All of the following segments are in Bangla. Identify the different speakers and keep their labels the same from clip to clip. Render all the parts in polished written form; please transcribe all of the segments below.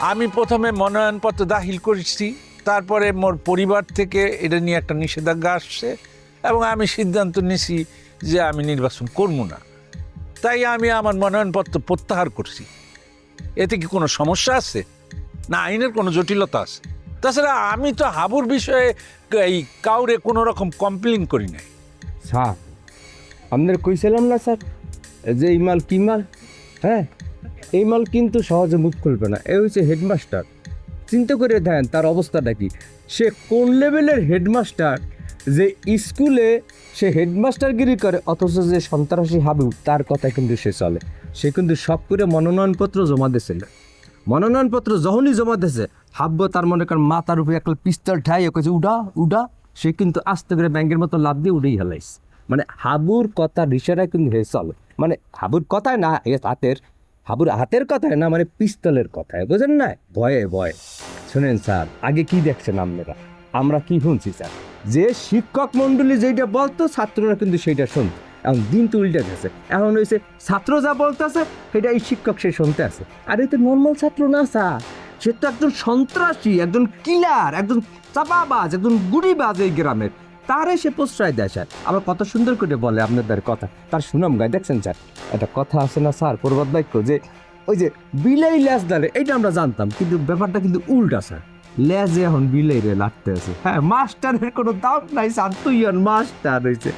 Speaker 1: আমি প্রথমে মনোনয়নপত্র দাখিল করেছি, তারপরে মোর পরিবার থেকে এটা নিয়ে একটা নিষেধাজ্ঞা আসছে এবং আমি সিদ্ধান্ত নিয়েছি যে আমি নির্বাচন করব না। তাই আমি আমার মনোনয়নপত্র প্রত্যাহার করছি। এতে কি কোনো সমস্যা আছে? না আইনের কোনো জটিলতা আছে? তাছাড়া আমি তো হাবুর বিষয়ে এই কাউরে কোনো রকম কমপ্লেন করি নাই।
Speaker 2: স্যার আপনার কইছিলাম না স্যার যে এই মাল কি মাল, হ্যাঁ এই মাল কিন্তু সহজে মুখ খুলবে না। এ হচ্ছে হেডমাস্টার। চিন্তা করে দেখেন তার অবস্থাটা কি। সে কোন লেভেলের হেডমাস্টার যে স্কুলে সে হেডমাস্টারগিরি করে, অথচ যে সন্ত্রাসী হাবু তার কথা কিন্তু সে চলে। সে কিন্তু সব করে মনোনয়নপত্র জমা দিয়েছিল। মনোনয়নপত্র যখনই জমা দিয়েছে হাব্য তার মনে করেন মাথার উপরে একটা পিস্তল ঠাই কইছে উডা উডা, সে কিন্তু আস্তে করে ব্যাংকের মতো লাভ দিয়ে উড়েই হেলাইছে। মানে হাবুর কথা ঋষারায় কিন্তু হে চলে, মানে হাবুর কথায় না, হাবুর হাতের কথায় না, মানে পিস্তলের কথায়, বুঝেন না? ভয়ে ভয়ে শোনেন স্যার, আগে কি দেখছেন আপনারা, আমরা কি শুনছি স্যার, যে শিক্ষক মণ্ডলী যেটা বলতো ছাত্ররা কিন্তু সেইটা শুনত। এখন দিন তো উল্টে গেছে, এখন হয়েছে ছাত্র যা বলতেছে সেটা এই শিক্ষক সে শুনতে আছে। আর এই তো নর্মাল ছাত্র না স্যার, সে তো একজন সন্ত্রাসী, একজন কিলার, একজন চাপাবাজ, একজন গুড়িবাজ এই গ্রামের। তারে সে প্রশ্রয় দেয় স্যার। আবার কত সুন্দর করে বলে আপনাদের কথা, তার সুনাম গায় দেখছেন স্যার। একটা কথা আছে না স্যার, প্রবাদ বাক্য, যে ওই যে বিলাই ল্যাজ দাঁড়ে, এইটা আমরা জানতাম, কিন্তু ব্যাপারটা কিন্তু উল্টা স্যার। লেজে এখন বিলাই রে লাগতে আছে। হ্যাঁ, মাস্টারের কোনো দাম নাই স্যার, তুই আর মাস্টার হয়েছে।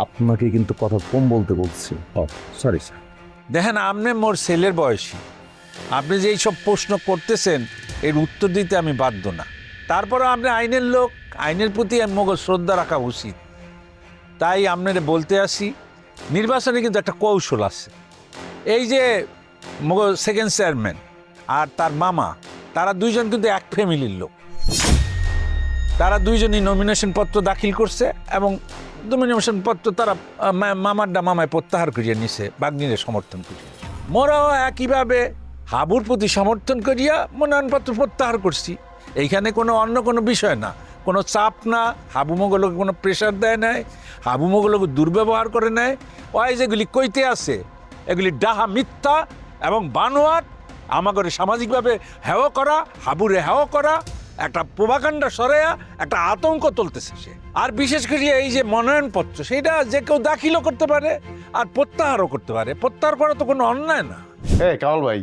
Speaker 3: আপনাকে কিন্তু কথা কম বলতে বলছি।
Speaker 2: ও সরি স্যার।
Speaker 1: দেখেন আপনি মোর ছেলের বয়সী, আপনি যে এইসব প্রশ্ন করতেছেন এর উত্তর দিতে আমি বাধ্য না। তারপরে আপনি আইনের লোক, আইনের প্রতি মগজ শ্রদ্ধা রাখা উচিত। তাই আপনারা বলতে আসি, নির্বাচনে কিন্তু একটা কৌশল আছে। এই যে মগজ সেকেন্ড চেয়ারম্যান আর তার মামা, তারা দুইজন কিন্তু এক ফ্যামিলির লোক। তারা দুইজনই নমিনেশন পত্র দাখিল করছে এবং নমিনেশন পত্র তারা মামায় প্রত্যাহার করিয়া নিছে, বাগ্নিরে সমর্থন করিয়া। মোরাও একইভাবে হাবুর প্রতি সমর্থন করিয়া মনোনয়নপত্র প্রত্যাহার করছি। এইখানে অন্য কোনো বিষয় না, কোনো চাপ না, হাবু মোগলকে কোনো প্রেশার দেয় নাই, হাবু মোগলকে দুর্ব্যবহার করে নেয়। ওই যেগুলি কইতে আছে এগুলি ডাহা, মিথ্যা এবং বানোয়াট। আমাদের সামাজিকভাবে হেয় করা, হাবুরে হেয় করা, একটা প্রভাকাণ্ডা সরাইয়া একটা আতঙ্ক তুলতেছে সে। আর বিশেষ করে এই যে মনোনয়নপত্র, সেটা যে কেউ দাখিলও করতে পারে আর প্রত্যাহারও করতে পারে। প্রত্যাহার করা তো কোনো অন্যায় না।
Speaker 4: এ কামাল ভাই,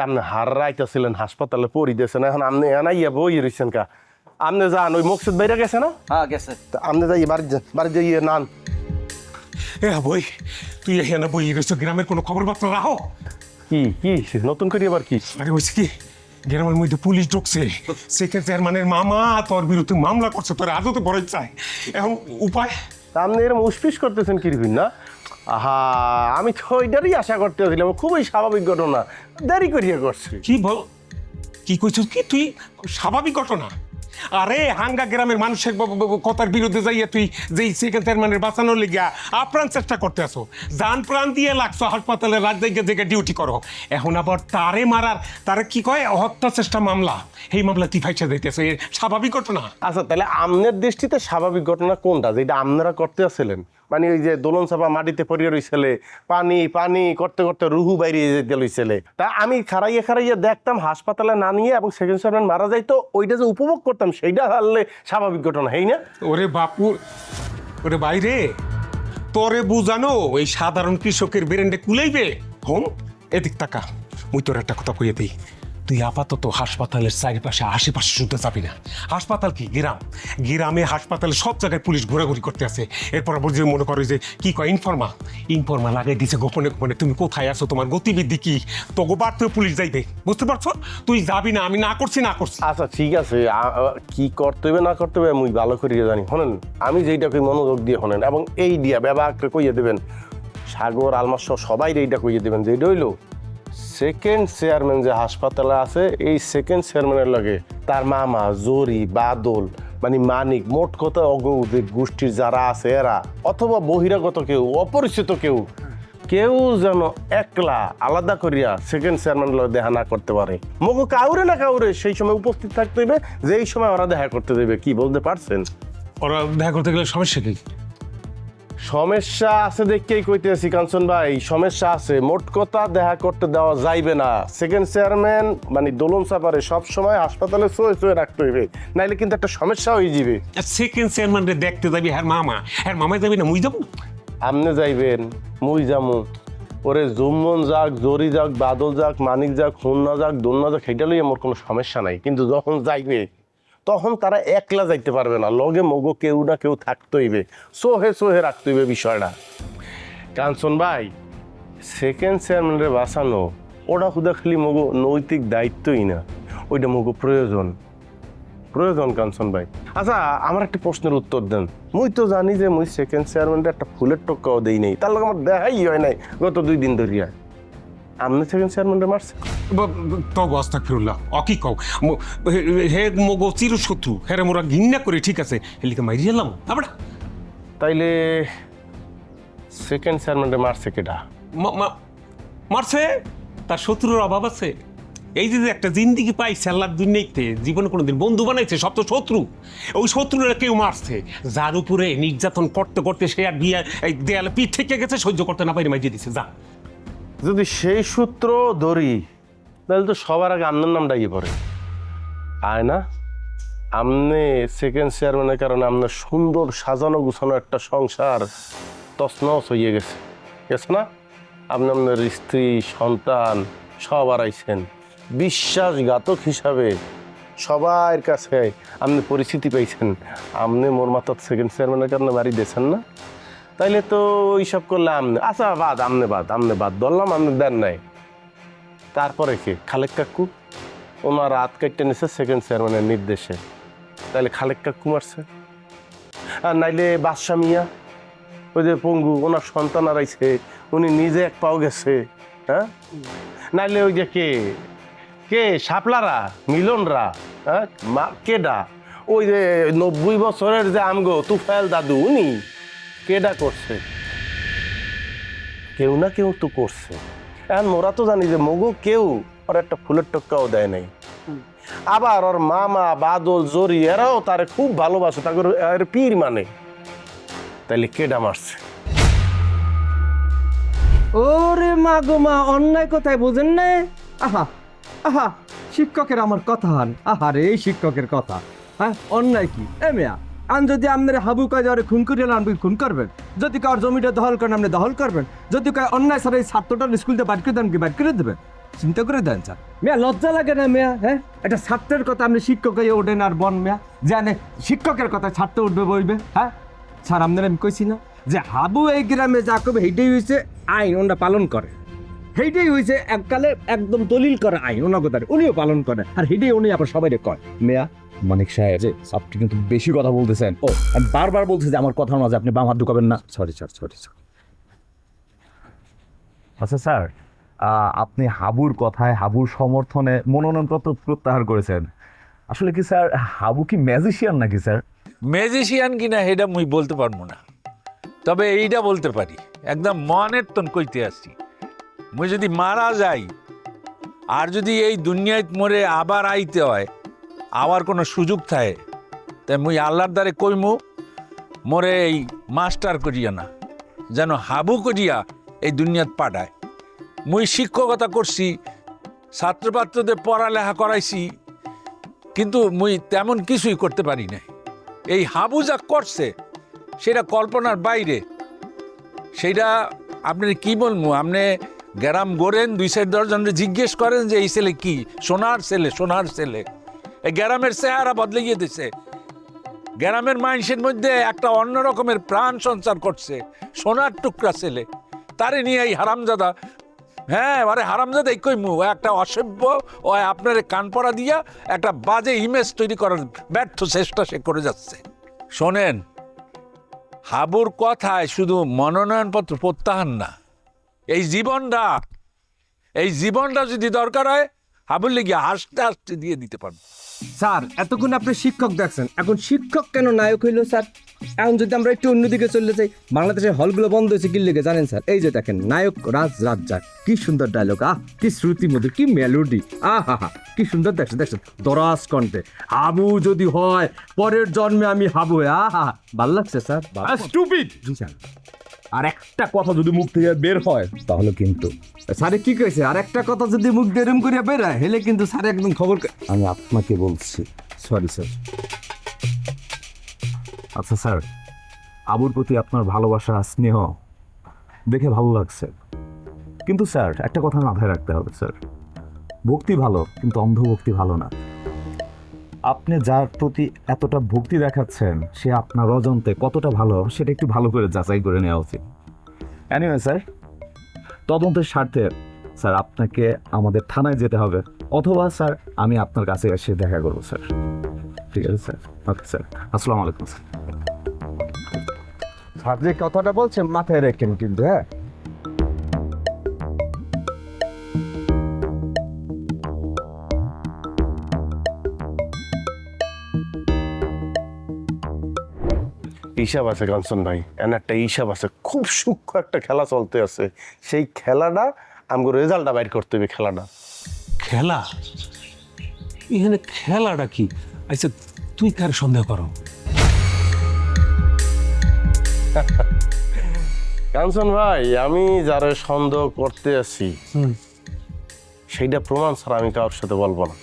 Speaker 4: আপনি হার রাইতেছিলেন হাসপাতালে পড়ি দিয়েছেন, এখন আপনি এনাইয়া বই রয়েছেন কা? আপনি যান, ওই মকসুদ বাইরে গেছে না?
Speaker 5: হ্যাঁ গেছে।
Speaker 4: আপনি যাই বাড়ি যাইয়ে নান।
Speaker 6: এ বই, তুই এখানে বই রয়েছ, গ্রামের কোনো খবর বার্তা রাখো?
Speaker 4: কি কি নতুন করে আবার কি?
Speaker 6: আরে হয়েছে কি, গ্রামের মধ্যে পুলিশ ঢুকছে, সেকেন্ড চেয়ারম্যানের মামা তোর বিরুদ্ধে মামলা করছে, তোর আদতে বড় চাই। এখন উপায়?
Speaker 4: তা আপনি এরকম উসপিস করতেছেন কিরকম না? আহা, আমি তো ওইটারই আশা করতেছিলাম, খুবই স্বাভাবিক ঘটনা, দেরি করিয়া করছি।
Speaker 6: কি বল, কি কইছ কি তুই? স্বাভাবিক ঘটনা? আরে হাঙ্গা গ্রামের মানুষের কথার বিরুদ্ধে যাইয়া তুই যেই সেকেন্ড চেয়ারম্যানের বাঁচানোর লিগা আপ্রাণ চেষ্টা করতে আসো, জান প্রাণ দিয়ে লাগছো হাসপাতালে, রাত জায়গায় ডিউটি করো। এখন আবার তারে মারার, তারে কি কয়, হত্যা চেষ্টা মামলা, এই মামলা তুই ফাইসা যাইতেছো, স্বাভাবিক ঘটনা?
Speaker 4: আচ্ছা, তাহলে আপনার দৃষ্টিতে স্বাভাবিক ঘটনা কোনটা, যেটা আপনারা করতে আসছিলেন? মানে ওই যে দোলন চাপা মাটিতে পড়িয়ে রইছিলে, পানি পানি করতে করতে রুহু বাইরে যেতে লইছিলে, তা আমি খারাইয়া দেখতাম হাসপাতালে না নিয়ে এবং সেকেন্ড চেয়ারম্যান মারা যাইতো, ওইটা যে উপভোগ করতাম সেইটা হারলে স্বাভাবিক ঘটনা, হেই না?
Speaker 6: ওরে বাপু, ওরে বাইরে, তোরে বুঝানো এই সাধারণ কৃষকের বেরেন্ডে কুলাইবে? হোম, এদিক টাকা, মুই তোর একটা কথা কইয়ে দিই, তুই আপাতত হাসপাতালের চারিপাশে আশেপাশে শুনতে যাবি না। হাসপাতাল কি গ্রাম, গ্রামে হাসপাতালে সব জায়গায় পুলিশ ঘোরাঘুরি করতে আছে। এরপর বুঝে মনে করে যে কি কয়, ইনফর্মা লাগাই দিছে গোপনে গোপনে, তুমি কোথায় আছো, তোমার গতিবিধি কি, তোকে বাড়তেও পুলিশ যাইবে, বুঝতে পারছো? তুই যাবি না, আমি না করছি।
Speaker 4: আচ্ছা ঠিক আছে, কি করতে হবে না করতে হবে মুই ভালো করে জানি। শোনেন, আমি যেইটা কই মনোযোগ দিয়ে শোনেন এবং এই দিয়া ব্যবহারটা কইয়ে দেবেন, সাগর আলমাস সবাই এইটা কইয়ে দেবেন, যেটা হইলো সেকেন্ড চেয়ারম্যান যে হাসপাতালে আছে, এই সেকেন্ড চেয়ারম্যানের লাগে তার মামা জরি, বাদল, মানে মানিক, মোট কথা যে গোষ্ঠীর যারা আছে এরা, অথবা বহিরাগত কেউ, অপরিচিত কেউ যেন একলা আলাদা করিয়া সেকেন্ড চেয়ারম্যান দেখা না করতে পারে। মগো কাউরে না কাউরে সেই সময় উপস্থিত থাকতে হইবে, যেই সময় ওরা দেখা করতে দেবে। কি বলতে পারছেন?
Speaker 6: ওরা দেখা করতে গেলে সমস্যা কি?
Speaker 4: সমস্যা আছে দেখেই কইতেছি কাঞ্চন ভাই, সমস্যা আছে। মোট কথা দেখা করতে দেওয়া যাইবে না। সেকেন্ড চেয়ারম্যান মানে দোলন চাপারে সবসময় হাসপাতালে সয়ে সয়ে রাখতে হইবে, নাইলে কিন্তু একটা সমস্যা হয়ে যাবে।
Speaker 6: সেকেন্ড চেয়ারম্যান রে দেখতে যাবি হ্যাঁ মামা, হ্যাঁ মামাই যাবি না মুই যাবো।
Speaker 4: আমনে যাইবেন, মুই যামু। ওরে জুম্মন যাক, জরি যাক, বাদল যাক, মানিক যাক, খুলনা যাক, দোলনা যাক, সেটা লইয়া মোর কোনো সমস্যা নাই। কিন্তু যখন যাইবে তখন তারা একলা যাইতে পারবে না, লগে মগো কেউ না কেউ থাকতে হইবে, সোহে সোহে রাখতে হইবে বিষয়টা। কাঞ্চন ভাই, সেকেন্ড চেয়ারম্যানরে বাঁচানো ওটা খুদা খালি মগো নৈতিক দায়িত্বই না, ওইটা মগো প্রয়োজন। প্রয়োজন কাঞ্চন ভাই। আচ্ছা, আমার একটা প্রশ্নের উত্তর দেন। মুই তো জানি যে মুই সেকেন্ড চেয়ারম্যানটা একটা ফুলের টক্কাও দেই নাই, তার লগে আমার দেখাই হয় নাই গত 2 দিন ধরিয়া। আপনি সেকেন্ড চেয়ারম্যানটা মারছে?
Speaker 6: তো অবস্থা ফিরুল্লাহ অকি কও হে মগো চিরশত্রু, হ্যাঁ মোরা ঘৃণা করে, ঠিক আছে এলিকে মাইরি এলাম আবার।
Speaker 4: তাইলে সেকেন্ড চেয়ারম্যানটা মারছে কেটা?
Speaker 6: মারছে তার শত্রুর অভাব আছে? এই যে একটা জিন্দিগি পাইছে আল্লাহর দুনিয়াতে, জীবনে কোনোদিন বন্ধু বানাইছে? সব তো শত্রু। ওই শত্রুরা কেউ মারছে, যার উপরে নির্যাতন করতে করতে সে আর বিয়ে এই দেয়ালে পিঠ থেকে গেছে, সহ্য করতে না পারি মাইজে দিছে। যা,
Speaker 4: যদি সেই সূত্র ধরি তাহলে তো সবার আগে আপনার নামটা গিয়ে পড়ে। আয় না, আপনি সেকেন্ড চেয়ারম্যানের কারণে আপনার সুন্দর সাজানো গুছানো একটা সংসার তছনছ হয়ে গেছে, গেছে না? আপনি আপনার স্ত্রী সন্তান সব হারাইছেন। বিশ্বাসঘাতক হিসাবে সবার কাছে আপনি পরিচিতি পাইছেন। আপনি মোর মাথার সেকেন্ড চেয়ারম্যানের কারণে বাড়ি দিয়েছেন না? তাইলে তো ওইসব করলে আমনে, আচ্ছা আমনে বাদ ধরলাম, আপনি দেন নাই। তারপরে কি খালেক কাকু ওনার রাত কাটতে নিছে সেকেন্ড চেয়ারম্যানের নির্দেশে, তাইলে খালেক কাকু মারছে। আর নাইলে বাদশা মিয়া, ওই যে পঙ্গু, ওনার সন্তান হারাইছে, উনি নিজে এক পাও গেছে। হ্যাঁ, নাইলে ওই যে কে শাপলারা, মিলনরা, হ্যাঁ কেডা, ওই যে 90 বছরের যে আমগো তুফাইল দাদু, উনি কেডা করছে? কেউ না কেউ তো করছে। এখন মোরা তো জানি যে মগো কেউ ওর একটা ফুলের টক্কাও দেয় নাই। আবার ওর মামা বাদল জরি এরাও তারে খুব ভালোবাসে, তার পীর মানে। তাইলে কেডা মারছে?
Speaker 2: ওরে মা গো মা, অন্যায় কোথায় বুঝেন না? আহা আহা, শিক্ষকের আমার কথা হান। আহারে এই শিক্ষকের কথা, হ্যাঁ অন্যায় কি? এ মেয়া, আন যদি আপনার হাবু কাজ আর খুন করিয়ে আপনি খুন করবেন, যদি কার জমিটা দখল করেন আপনি দখল করবেন, যদি কার অন্যায় ছাড়া এই ছাত্রটার স্কুল থেকে বাদ করে দেন কি বাদ করে দেবেন? চিন্তা করে দেন স্যার। মেয়া লজ্জা লাগে না মেয়া? হ্যাঁ, একটা ছাত্রের কথা আপনি শিক্ষক হয়ে ওঠেন আর বন মেয়া, জানে শিক্ষকের কথা ছাত্র উঠবে বইবে? হ্যাঁ স্যার, আপনার আমি কইছি না যে হাবু এই গ্রামে যা করবে সেইটাই হয়েছে আইন, ওনারা পালন করে। সেইটাই হয়েছে এককালে একদম দলিল করা আইন, ওনাগতারে উনিও পালন করে, আর সেইটাই উনি আবার সবাই কয়। মেয়া
Speaker 3: মানিক সাহেব, আপনি কিন্তু বেশি কথা বলতেছেন। ও, আমি বারবার বলছি যে আমার কথার মাঝে আপনি বাম হাত ঢুকাবেন না।
Speaker 2: Sorry sir, sorry sir.
Speaker 3: আচ্ছা স্যার, আপনি হাবুর কথায়, হাবুর সমর্থনে মনোনয়নপত্র প্রত্যাহার করেছেন। আসলে কি স্যার, হাবু কি ম্যাজিশিয়ান নাকি স্যার?
Speaker 1: ম্যাজিশিয়ান কিনা সেটা মুই বলতে পারবো না, তবে এইটা বলতে পারি, একদম মনের তন কইতে আসছি, মুই যদি মারা যাই আর যদি এই দুনিয়ায় মরে আবার আইতে হয়, আবার কোনো সুযোগ থাকে, তাই মুই আল্লাহর দ্বারে কইমু মোরে এই মাস্টার করিয়া না, যেন হাবু করিয়া এই দুনিয়াত পাঠায়। মুই শিক্ষকতা করছি, ছাত্রছাত্রীদের পড়ালেখা করাইছি, কিন্তু মুই তেমন কিছুই করতে পারি নাই। এই হাবু যা করছে সেটা কল্পনার বাইরে। সেইটা আপনি কি বলবো, আপনি গ্রাম গড়েন, 2-4 জনকে জিজ্ঞেস করেন যে এই ছেলে কি, সোনার ছেলে, সোনার ছেলে। এই গ্রামের চেহারা বদলে গিয়ে দিছে, গ্রামের মানুষের মধ্যে একটা অন্য রকমের প্রাণ সঞ্চার করছে, সোনার টুকরা ছেলে। তারে নিয়ে এই হারামজাদা, হ্যাঁ আরে হারামজাদা এই কইমু, একটা অসভ্য ও আপনার কান পড়া দিয়া একটা বাজে ইমেজ তৈরি করার ব্যর্থ চেষ্টা সে করে যাচ্ছে। শোনেন, হাবুর কথায় শুধু মনোনয়নপত্র প্রত্যাহার না, এই জীবনটা যদি দরকার হয় হাবুর লেগে হাসতে হাসতে দিয়ে দিতে পারবো।
Speaker 2: স্যার এতক্ষণ আপনি শিক্ষক দেখছেন, এখন শিক্ষক কেন নায়ক হইল স্যার? এখন যদি আমরা একটু অন্যদিকে চলে যাই, বাংলাদেশের হলগুলো বন্ধ হয়েছে কি লেগে জানেন স্যার? এই যে দেখেন, নায়ক রাজ্জাক, কি সুন্দর ডায়লগ, কি শ্রুতি মধুর, কি মেলোডি, হা কি সুন্দর দেখছেন দরাজ কণ্ঠে। হাবু যদি হয় পরের জন্মে আমি হাবু, ভাল লাগছে স্যার।
Speaker 6: স্টুপিড।
Speaker 2: জি স্যার।
Speaker 3: আর একটা কথা যদি মুখ থেকে বের হয় তাহলে কিন্তু
Speaker 2: স্যারে কি কইছে আর একটা কথা যদি মুখ দিয়ে এরম করিয়া বেরায় হেলে কিন্তু স্যার একদম খবর আমি আপনাকে বলছি সরি স্যার।
Speaker 3: আচ্ছা স্যার, আবুর প্রতি আপনার ভালোবাসা স্নেহ দেখে ভালো লাগছে, কিন্তু স্যার একটা কথা মাথায় রাখতে হবে স্যার, ভক্তি ভালো কিন্তু অন্ধভক্তি ভালো না। আপনি যার প্রতি এতটা ভক্তি দেখাচ্ছেন সে আপনার অজান্তে কতটা ভালো সেটা একটু ভালো করে যাচাই করে নেওয়া উচিত। এনিওয়ে স্যার, তদন্তের স্বার্থে স্যার আপনাকে আমাদের থানায় যেতে হবে, অথবা স্যার আমি আপনার কাছে এসে দেখা করবো স্যার। ঠিক আছে স্যার, ওকে স্যার, আসসালামু আলাইকুম স্যার।
Speaker 2: স্যার যে কথাটা বলছেন মাথায় রাখেন কিন্তু, হ্যাঁ।
Speaker 4: হিসাব আছে কাঞ্চন ভাই, এন একটা হিসাব আছে, খুব সূক্ষ্ম একটা খেলা চলতে আছে। সেই খেলাটা আমাকে রেজাল্টটা বাইর করতে হবে। খেলাটা
Speaker 6: খেলা? এখানে খেলাটা কি? আচ্ছা, তুই কার সন্দেহ করো?
Speaker 4: কাঞ্চন ভাই, আমি যারা সন্দেহ করতে আছি সেইটা প্রমাণ ছাড়া আমি কারোর সাথে বলবো না,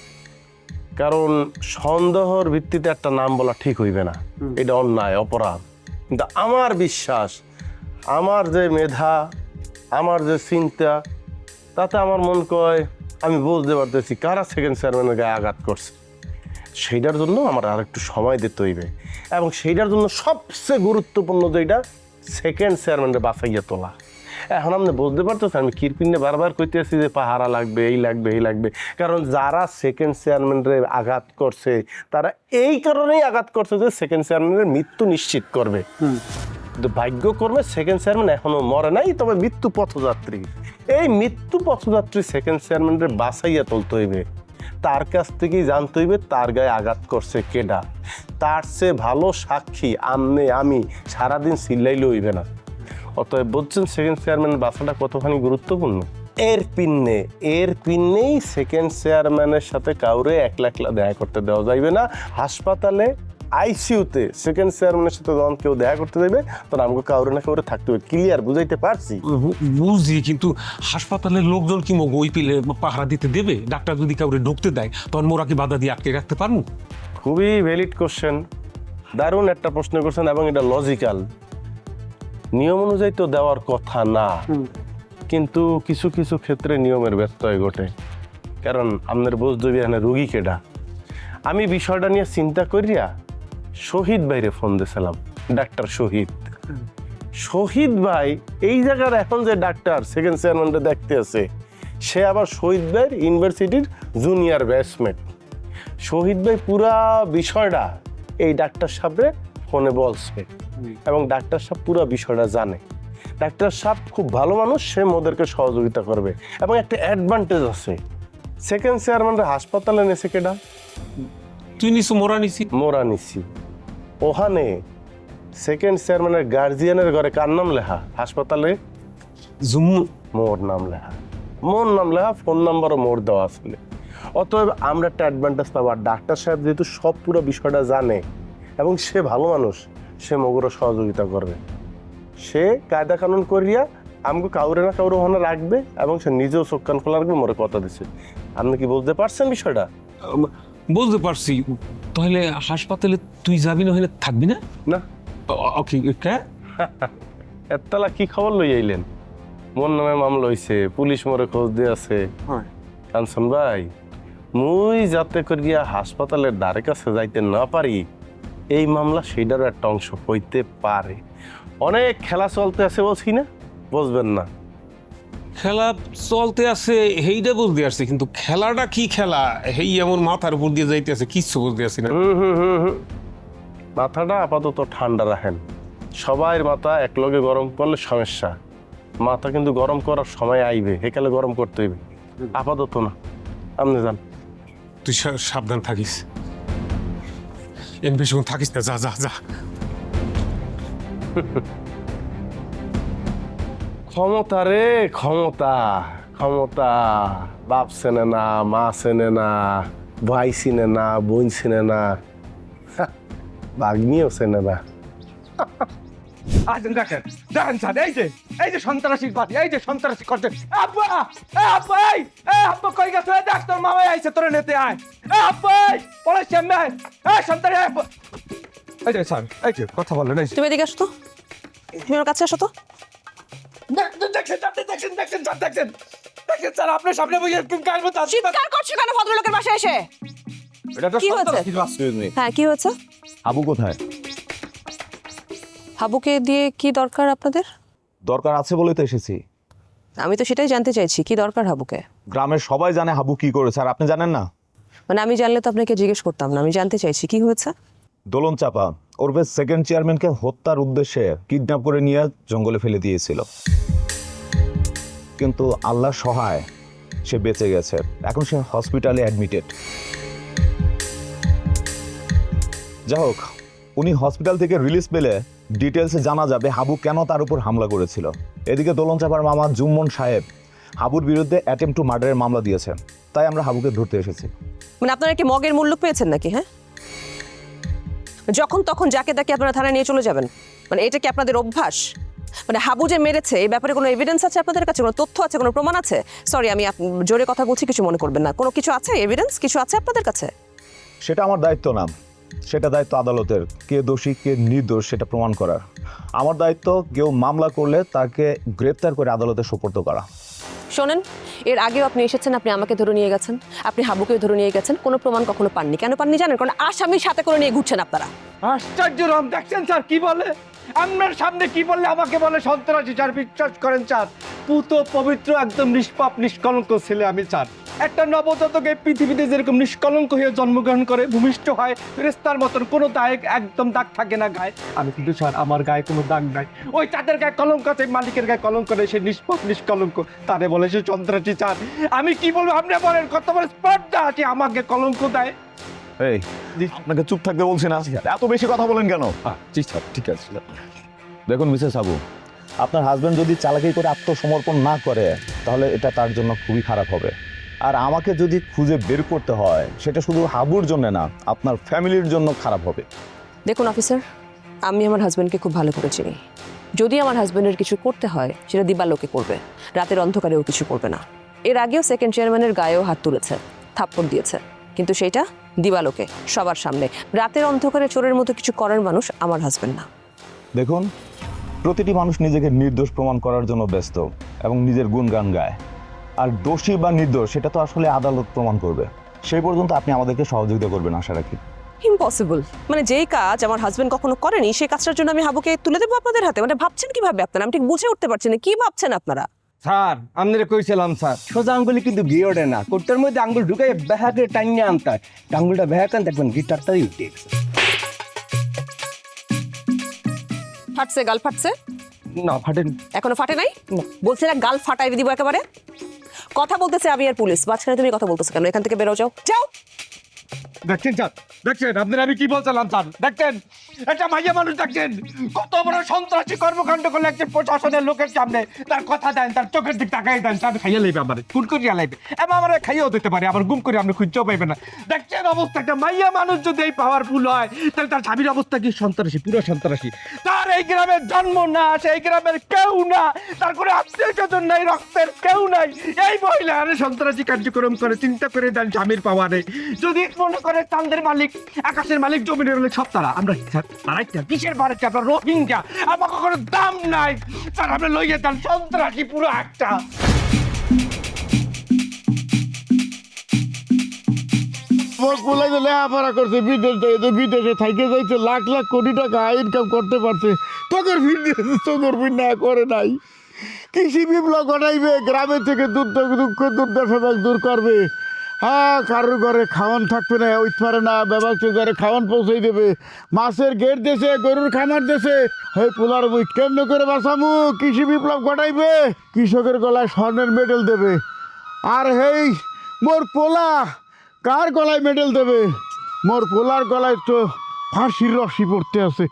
Speaker 4: কারণ সন্দেহর ভিত্তিতে একটা নাম বলা ঠিক হইবে না, এটা অন্যায়, অপরাধ। কিন্তু আমার বিশ্বাস, আমার যে মেধা, আমার যে চিন্তা, তাতে আমার মন কয় আমি বুঝতে পারতেছি কারা সেকেন্ড চেয়ারম্যানের গায়ে আঘাত করছে। সেইটার জন্য আমার আর একটু সময় দিতে হইবে, এবং সেইটার জন্য সবচেয়ে গুরুত্বপূর্ণ যেটা সেকেন্ড চেয়ারম্যানের বাছাইয়া তোলা। এখন আপনি বুঝতে পারতেছেন আমি কিরপিনে বারবার কইতেছি যে পাহারা লাগবে, এই লাগবে, এই লাগবে, কারণ যারা সেকেন্ড চেয়ারম্যানের আঘাত করছে তারা এই কারণেই আঘাত করছে যে সেকেন্ড চেয়ারম্যানের মৃত্যু নিশ্চিত করবে। কিন্তু ভাগ্যক্রমে সেকেন্ড চেয়ারম্যান এখনো মরে নাই, তবে মৃত্যু পথযাত্রী। এই মৃত্যু পথযাত্রী সেকেন্ড চেয়ারম্যানের বাছাইয়া তুলতে হইবে, তার কাছ থেকেই জানতে হইবে তার গায়ে আঘাত করছে কেডা। তার চেয়ে ভালো সাক্ষী আমনে আমি সারাদিন চিল্লাইলে হইবে না। অতএব বুঝছেন সেকেন্ড চেয়ারম্যানের বাছাটা কতখানি গুরুত্বপূর্ণ। এর পিন্নেই সেকেন্ড চেয়ারম্যানের সাথে কাউরে একলা একলা দেখা করতে দেওয়া যাইবে না। হাসপাতালে আইসিইউতে সেকেন্ড চেয়ারম্যানের সাথে যখন কেউ দেখা করতে যাইবে তখন আমাকে কাউরে না কাউরে থাকতে হবে। ক্লিয়ার বুঝাইতে পারছি?
Speaker 6: বুঝি, কিন্তু হাসপাতালের লোকজন কি মগ ওই পিলে পাহারা দিতে দেবে? ডাক্তার যদি কাউরে ঢুকতে দেয় তখন মোরা কি বাধা দিয়ে আটকে রাখতে পারবো?
Speaker 4: খুবই ভ্যালিড কোশ্চেন, দারুণ একটা প্রশ্ন করছেন, এবং এটা লজিক্যাল। নিয়ম অনুযায়ী তো দেওয়ার কথা না, কিন্তু কিছু কিছু ক্ষেত্রে নিয়মের ব্যত্যয় ঘটে। কারণ আপনার বুঝতে হবে এখানে রুগী কেডা। আমি বিষয়টা নিয়ে চিন্তা করিয়া শহীদ ভাইরে ফোন দিয়েছিলাম, ডাক্তার শহীদ ভাই এই জায়গার এখন যে ডাক্তার সেকেন্ড চেয়ারম্যানটা দেখতে আছে, সে আবার শহীদ ভাইয়ের ইউনিভার্সিটির জুনিয়র ব্যাচমেট। শহীদ ভাই পুরা বিষয়টা এই ডাক্তার সাহেবরে ফোনে বলছে, এবং ডাক্তার সাহেব পুরো বিষয়টা জানে। ডাক্তার সাহেব খুব ভালো মানুষ, সে মোদেরকে সহযোগিতা করবে। এবং একটা অ্যাডভান্টেজ আছে, সেকেন্ড চেয়ারম্যানরা হাসপাতালে নেছে কেডা?
Speaker 6: তুই নিছু, মোরা নিছি।
Speaker 4: মোরা নিছি। ওখানে সেকেন্ড চেয়ারম্যানের গার্জিয়ানের ঘরে কার নাম লেখা? হাসপাতালে মোর নাম লেখা। ফোন নাম্বারও মোর দেওয়া আসলে। অতএব আমরা একটা অ্যাডভান্টেজ পাবো। আর ডাক্তার সাহেব যেহেতু সব পুরো বিষয়টা জানে এবং সে ভালো মানুষ, সে মগরও সহযোগিতা করবে। সে কায়দা কানুন করিয়া আমাকে কাউরে না কাউরে ওখানে রাখবে, এবং সে নিজেও চোখ কান খোলা রাখবে, মোরে কথা দিচ্ছে। আপনি কি বুঝতে পারছেন বিষয়টা?
Speaker 6: বুঝতে পারছি। তাহলে হাসপাতালে তুই যাবি না, হলে থাকবি না?
Speaker 4: না।
Speaker 6: ওকে,
Speaker 4: এতলা কি খবর লই আইলেন? মোর নামে মামলা হইছে, পুলিশ মোরে খোঁজ দিয়ে আছে। কাঞ্চন ভাই, মুই যাতে করিয়া হাসপাতালের দ্বারে কাছে যাইতে না পারি, এই মামলা সেইটারও একটা অংশ হইতে পারে। অনেক খেলা চলতে আছে বলছি না, বুঝবেন না?
Speaker 6: খেলা চলতে আছে হেইটা বুঝতে আসছে, কিন্তু খেলাটা কি খেলা হেই এমন মাথার উপর দিয়ে যাইতে আছে কিচ্ছু বুঝতে আসছি না।
Speaker 4: মাথাটা আপাতত ঠান্ডা রাখেন। সবাই মাথা একলগে গরম করলে সমস্যা। মাথা কিন্তু গরম করার সময় আইবে, হেকালে গরম করতে হইবে, আপাতত না। আপনি যান।
Speaker 6: তুই সাবধান থাকিস, বেশিক্ষণ থাকিস না, যা যা যা।
Speaker 4: ক্ষমতা রে ক্ষমতা, ক্ষমতা বাপ চেনে না, মা চেনে না, ভাই চিনে না, বোন চিনে না, বাগ্নিও চেনে না।
Speaker 2: আজ দেখেন দেখেন স্যার, এই যে সন্ত্রাসী বাদী, এই যে সন্ত্রাসী করছে। আব্বা আব্বা আব্বা কই গেছে? দেখ তোর মামাই আইছে, তোরে নিতে আয়। আব্বা পড়ে সামনে আয়। সন্ত্রাসী এই যে স্যার, এই যে কথা বলেন। এই যে
Speaker 5: তুমি এদিকে আসো তো, তুমি ওর কাছে আসো তো।
Speaker 2: দেখছেন স্যার, আপনার সামনে বসে
Speaker 5: চিৎকার করছো কেন ভদ্রলোকের বাসায় এসে?
Speaker 2: এটা তো
Speaker 5: কি হয়েছে? হ্যাঁ, কি হয়েছে?
Speaker 3: হাবু কোথায়?
Speaker 5: হাবুকে দিয়ে কি দরকার আপনাদের?
Speaker 3: দরকার আছে বলেই তো এসেছি।
Speaker 5: আমি তো সেটাই জানতে চাইছি, কি দরকার হাবুকে?
Speaker 3: গ্রামের সবাই জানে হাবু কি করেছে, আর আপনি জানেন না?
Speaker 5: মানে আমি জানলে তো আপনাকে জিজ্ঞেস করতাম না, আমি জানতে চাইছি কি হয়েছে।
Speaker 3: দোলন চাপা ওরফে সেকেন্ড চেয়ারম্যানকে হত্যার উদ্দেশ্যে কিডন্যাপ করে নিয়ে জঙ্গলে ফেলে দিয়েছিল, কিন্তু আল্লাহ সহায় সে বেঁচে গেছে। এখন সে হসপিটালে অ্যাডমিটেড। যাই হোক, উনি হসপিটাল থেকে রিলিজ পেলে ডিটেলসে জানা যাবে হাবু কেন তার উপর হামলা করেছিল। এদিকে দোলন চাপার মামা জুম্মন সাহেব হাবুর বিরুদ্ধে অ্যাটেম্প টু মার্ডারের মামলা দিয়েছেন, তাই আমরা হাবুকে ধরতে এসেছি।
Speaker 5: মানে আপনারা কি মগের মূল্য পেয়েছেন নাকি? হ্যাঁ, যখন তখন যাকে তাকে আপনারা থানায় নিয়ে চলে যাবেন, মানে এটা কি আপনাদের অভ্যাস? মানে হাবু যে মেরেছে এই ব্যাপারে কোনো এভিডেন্স আছে আপনাদের কাছে? কোনো তথ্য আছে, কোনো প্রমাণ আছে? সরি, আমি জোরে কথা বলছি, কিছু মনে করবেন না। কোনো কিছু আছে, এভিডেন্স কিছু আছে আপনাদের কাছে?
Speaker 3: সেটা আমার দায়িত্ব না, সেটা দায়িত্ব আদালতের। কে দোষী কে নির্দোষ সেটা প্রমাণ করার। আমার দায়িত্ব কেউ মামলা করলে তাকে গ্রেপ্তার করে আদালতে সোপর্দ করা।
Speaker 5: শোনেন, এর আগেও আপনি এসেছেন, আপনি আমাকে ধরে নিয়ে গেছেন, আপনি হাবুকেও ধরে নিয়ে গেছেন, কোনো প্রমাণ কখনো পাননি। কেন পাননি জানেন? কারণ আসামির সাথে করে নিয়ে ঘুরছেন আপনারা।
Speaker 2: আশ্চর্য রাম, দেখছেন স্যার কি বলে? আপনার সামনে কি বললে আমাকে বলে সন্ত্রাসী। স্যার বিশ্বাস করেন স্যার, পুত পবিত্র একদম নিষ্পাপ নিষ্কলঙ্ক ছেলে আমি স্যার। একটা নবজাতক এই পৃথিবীতে যেরকম নিষ্কলঙ্ক হয়ে জন্মগ্রহণ করে, ভূমিষ্ঠ হয় ফেরেশতার মতন, কোনো দায় একদম দাগ থাকে না গায়ে। আমি কিন্তু স্যার, আমার গায়ে কোনো দাগ নাই। ওই তাদের গায়ে কলঙ্ক আছে, মালিকের গায়ে কলঙ্ক নেই, সে নিষ্পাপ নিষ্কলঙ্ক, তারে বলে সে সন্ত্রাসী। স্যার আমি কি বলবো, আপনি বলেন কত বড় স্পর্ধা আছে আমাকে কলঙ্ক দেয়।
Speaker 3: এই, আপনাকে চুপ থাকতে বলছি না, এত বেশি কথা বলেন কেন?
Speaker 2: জি স্যার, ঠিক আছে।
Speaker 3: দেখুন মিসেস হাবু, আপনার হাজবেন্ড যদি চালাকি করে আত্মসমর্পণ না করে তাহলে এটা তার জন্য খুবই খারাপ হবে। আর আমাকে যদি খুঁজে বের করতে হয় সেটা শুধু হাবুর জন্য না, আপনার ফ্যামিলির জন্য খারাপ হবে।
Speaker 5: দেখুন অফিসার, আমি আমার হাজব্যান্ডকে খুব ভালো করে চিনি। যদি আমার হাজব্যান্ডের কিছু করতে হয় সেটা দিবালোকে করবে, রাতের অন্ধকারেও কিছু করবে না। এর আগেও সেকেন্ড চেয়ারম্যানের গায়েও হাত তুলেছে, থাপ্পড় দিয়েছে, কিন্তু সেটা দিবালোকে, সবার সামনে। রাতের অন্ধকারে চোরের মতো কিছু করার মানুষ আমার হাজব্যান্ড না।
Speaker 3: দেখুন, প্রতিটি মানুষ নিজেকে নির্দোষ প্রমাণ করার জন্য ব্যস্ত এবং নিজের গুণগান গায়। আর দোষী বা নির্দোষ সেটা তো আসলে আদালত প্রমাণ করবে। সেই পর্যন্ত আপনি আমাদেরকে সহযোগিতা করবেন আশা রাখি।
Speaker 5: ইম্পসিবল। মানে যেই কাজ আমার হাজব্যান্ড কখনো করেনি সেই কাজটার জন্য আমি হাবুকে তুলে দেবো আপনাদের হাতে? মানে ভাবছেন কিভাবে আপনারা? আমি ঠিক বুঝে উঠতে পারছি না, কি ভাবছেন আপনারা?
Speaker 2: স্যার আপনারা কইছিলাম স্যার, সোজা আঙ্গুলি কিন্তু গিয়ে ওঠে না, কোটটার মধ্যে আঙ্গুল ঢুকাই ব্যাহাকে টাইনে আনতে হয়। আঙ্গুলটা ব্যাহাকান দেখবেন গিটারটাই উঠে গেছে।
Speaker 5: ফাটছে, গাল ফাটছে?
Speaker 2: না ফাটেন।
Speaker 5: এখনো ফাটে নাই? বলছে না গাল ফাটাই দিব একেবারে। কথা বলতেছে আমি আর পুলিশ, মাঝখানে তুমি কথা বলতেছো কেন? এখান থেকে বেরো, যাও যাও।
Speaker 2: দেখছেন স্যার, দেখছেন আপনারা আমি কি বলছিলাম স্যার? দেখছেন একটা মাইয়া মানুষ, দেখছেন কত বড় সন্ত্রাসী কর্মকাণ্ড করলে একজন প্রশাসনের লোকের সামনে। তার কথা দেন, তার চোখের দিক তাকাই দেন, স্যার খাইয়ে লাইবে আমার, খুন করিয়া লাইবে, এবং আমার খাইয়েও দিতে পারে, আবার গুম করে আপনি খুঁজতেও পাইবেন না। দেখছেন অবস্থা, একটা মাইয়া মানুষ যদি এই পাওয়ারফুল হয় তাহলে তার স্বামীর অবস্থা কি? সন্ত্রাসী, পুরো সন্ত্রাসী। তার এই গ্রামের জন্ম না, সেই গ্রামের কেউ না, তার কোনো আত্মীয় স্বজন নাই, রক্তের কেউ নাই। এই মহিলা সন্ত্রাসী কার্যক্রম করে, চিন্তা করে দেন স্বামীর পাওয়ারে। যদি মনে করে চাঁদের মালিক, আকাশের মালিক, জমিনের মালিক সব তারা, আমরা কিসের বাড়িতে আপনার রোহিঙ্গা, আমার কোনো দাম নাই স্যার, আপনি লইয়ে দেন সন্ত্রাসী পুরো একটা।
Speaker 7: লেখাপড়া করছে বিদেশ যাইতে, বিদেশে থাইকে যাইতে লাখ লাখ কোটি টাকা ইনকাম করতে পারছে, তোর না করে নাই। কৃষি বিপ্লব ঘটাইবে, গ্রামের থেকে দুঃখ দুর্দশা দূর করবে। হ্যাঁ, কারোর ঘরে খাওয়ান থাকবে না, ওই পারে না, ব্যবস্থা ঘরে খাওয়ান পৌঁছাই দেবে। মাছের গেট দেশে, গরুর খামার দেশে, হে পোলার মুই কেমন করে বাঁচামু? কৃষি বিপ্লব ঘটাইবে, কৃষকের গলায় স্বর্ণের মেডেল দেবে। আর হেই মোর পোলা কার গলায় মেডেল দেবে? মোর পোলার গলায় তো ফাঁসির রশি পড়তে আছে।